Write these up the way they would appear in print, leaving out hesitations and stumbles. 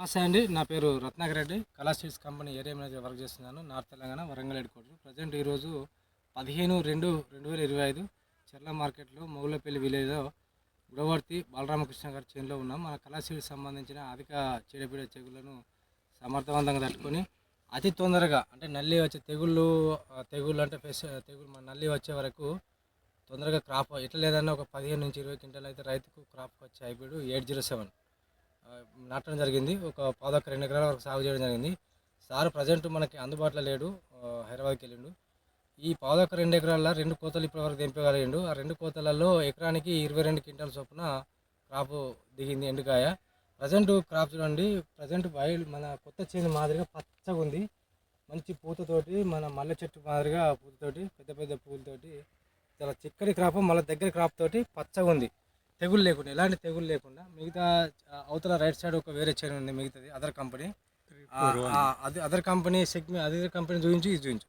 నమస్తే అండి. నా పేరు Ratnakar Reddy. Kala seeds company area manager work చేస్తున్నాను. North Telangana Warangal head quarter. Present ఈరోజు 15/2/2025 చెర్ల మార్కెట్లో మొగులపల్లి విలేజ్లో గుడవర్తి బాలరామకృష్ణ గారి చేనులో ఉన్నాం. మన కళా సీడ్స్ సంబంధించిన అధిక చీడపీడ తెగుళ్లను సమర్థవంతంగా తట్టుకొని అతి తొందరగా అంటే నల్లి వచ్చే తెగుళ్ళు అంటే తెగులు మన నల్లి వచ్చే వరకు తొందరగా క్రాప్ ఎట్లా లేదన్నా ఒక 15 నుంచి 20 క్వింటాలు అయితే రైతుకు క్రాప్ వచ్చే హైబ్రిడ్ 807 నాటడం జరిగింది. ఒక 2 ఎకరాల వరకు సాగు చేయడం జరిగింది. సార్ ప్రజెంట్ మనకి అందుబాటులో లేడు, హైదరాబాద్కి వెళ్ళిండు. ఈ 2 ఎకరాల 2 కోతలు ఇప్పటివరకు దింపగలిగిండు. ఆ 2 కోతలలో ఎకరానికి 22 క్వింటాల చొప్పున క్రాప్ దిగింది ఎండుకాయ. ప్రజెంట్ క్రాప్ చూడండి, ప్రజెంట్ వైల్డ్ మన కొత్త చేను మాదిరిగా పచ్చగా ఉంది. మంచి పూతతోటి మన మల్లె చెట్టు మాదిరిగా పూతతోటి పెద్ద పెద్ద పూలతోటి చాలా చిక్కటి క్రాప్, మళ్ళీ దగ్గర క్రాప్ తోటి పచ్చగా ఉంది. తెగులు లేకుండా, ఎలాంటి తెగులు లేకుండా. మిగతా అవతల రైట్ సైడ్ ఒక వేరే చైన్ ఉంది, మిగతాది అదర్ కంపెనీ. అది other company segment, other company చూపించు, ఇది చూపించు.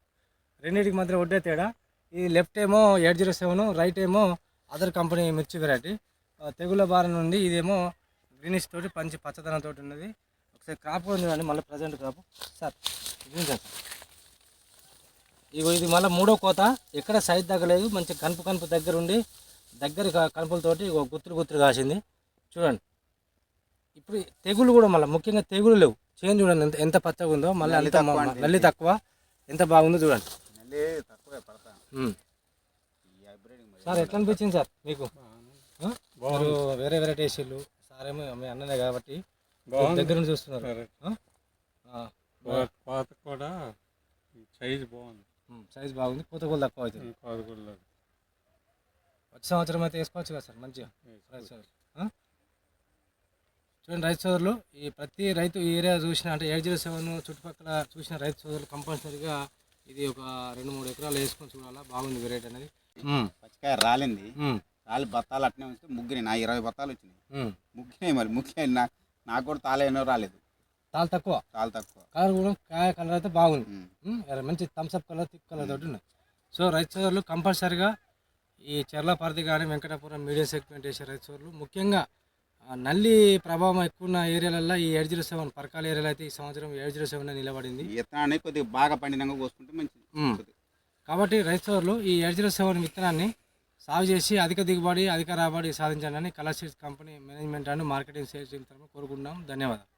రెండింటికి మధ్య ఒడ్డే తేడా. ఈ లెఫ్ట్ ఏమో 807, రైట్ ఏమో అదర్ కంపెనీ మిర్చి వెరైటీ. తెగుల బారి నుండి ఇదేమో గ్రీనిష్ తోటి పంచి పచ్చదనంతో ఉన్నది. ఒకసారి క్రాప్ కూడా చూడండి, మళ్ళీ ప్రజెంట్ క్రాప్ సార్ చూపించారు. ఇది మళ్ళీ 3వ కోత, ఎక్కడ సైజ్ తగ్గలేదు. మంచి కనుపు దగ్గర ఉండి దగ్గర కనుపులతోటి గుత్తులు కాసింది చూడండి. ఇప్పుడు తెగులు కూడా మళ్ళీ ముఖ్యంగా తెగులు లేవు. చేను చూడండి ఎంత పచ్చగా ఉందో, మళ్ళీ అంత నల్లి తక్కువ, ఎంత బాగుందో చూడండి. సార్ ఎట్లా అనిపించింది సార్ మీకు? వేరే వెరైటీ వేసిళ్ళు, సార్ ఏమో మీ అన్ననే కాబట్టి దగ్గర నుంచి చూస్తున్నారు. కూడా సైజ్ బాగుంది, సైజ్ బాగుంది, పూత కూడా తక్కువ అవుతుంది. వచ్చే సంవత్సరం అయితే వేసుకోవచ్చు కదా సార్ మంచిగా. చూడండి రైతు సోదరులు, ఈ ప్రతి రైతు ఈ ఏరియా చూసిన అంటే 807 చుట్టుపక్కల చూసిన రైతు సోదరులు కంపల్సరీగా ఇది ఒక 2-3 ఎకరాలు వేసుకొని చూడాలా. బాగుంది వెరైటీ అనేది. పచ్చికాయ రాలింది, రాలి బత్తాలు అట్నే వస్తే ముగ్గినాయి. నా 20 బత్తాలు వచ్చినాయి, ముగ్గినాయి. మరి ముగ్గినాయి. నాకు కూడా తాళేనో రాలేదు, తాలు తక్కువ కలర్ కూడా. కాయ కలర్ అయితే బాగుంది, మంచి థమ్స్అప్ కలర్, థిక్ కలర్ తోటి ఉన్నాయి. సో రైతు సోదరులు కంపల్సరీగా ఈ చెర్ల పరిధి కానీ వెంకటాపురం మీడియం సెగ్మెంట్ వేసే రైతు సోదరులు, ముఖ్యంగా నల్లి ప్రభావం ఎక్కువ ఉన్న ఏరియాలలో ఈ 807 పరకాల ఏరియాలో అయితే ఈ సంవత్సరం 807 నిలబడింది. విత్తనాన్ని కొద్దిగా బాగా పండినంగా కోసుకుంటే మంచిది. కాబట్టి రైతు సోదరులు ఈ 807 విత్తనాన్ని సాగు చేసి అధిక దిగుబడి, అధిక రాబడి సాధించాలని కళా seeds company management and marketing sales team తరఫున కోరుకుంటున్నాం. ధన్యవాదాలు.